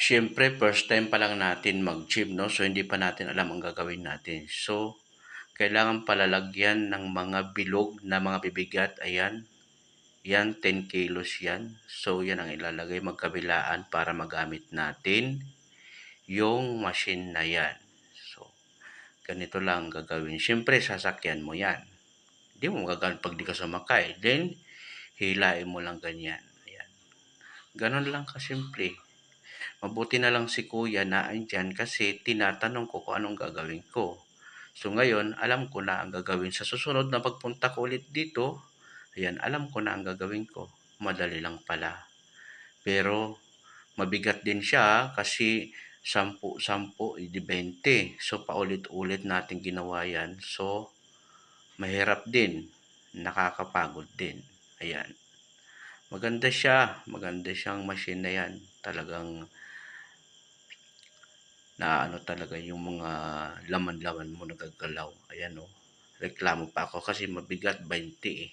Siyempre first time pa lang natin mag-gym 'no, so hindi pa natin alam ang gagawin natin. So, kailangan palalagyan ng mga bilog na mga bibigat, ayan. Yan 10 kilos yan. So, yan ang ilalagay magkabilaan para magamit natin yung machine na yan. So, ganito lang ang gagawin. Siyempre sasakyan mo yan. Hindi mo magagamit 'pag di ka sumakay. Then, hilain mo lang ganyan, ayan. Gano'n lang kasimple. Mabuti na lang si kuya na andiyan kasi tinatanong ko kung anong gagawin ko. So ngayon, alam ko na ang gagawin sa susunod na pagpunta ko ulit dito. Ayan, alam ko na ang gagawin ko. Madali lang pala. Pero mabigat din siya kasi 10-10, edi 20. So paulit-ulit natin ginawa yan. So mahirap din. Nakakapagod din. Ayan. Maganda siyang machine na yan. Talagang na ano talaga yung mga laman-laman mo nagagalaw. Ayan o. Reklamo pa ako kasi mabigat 20 eh.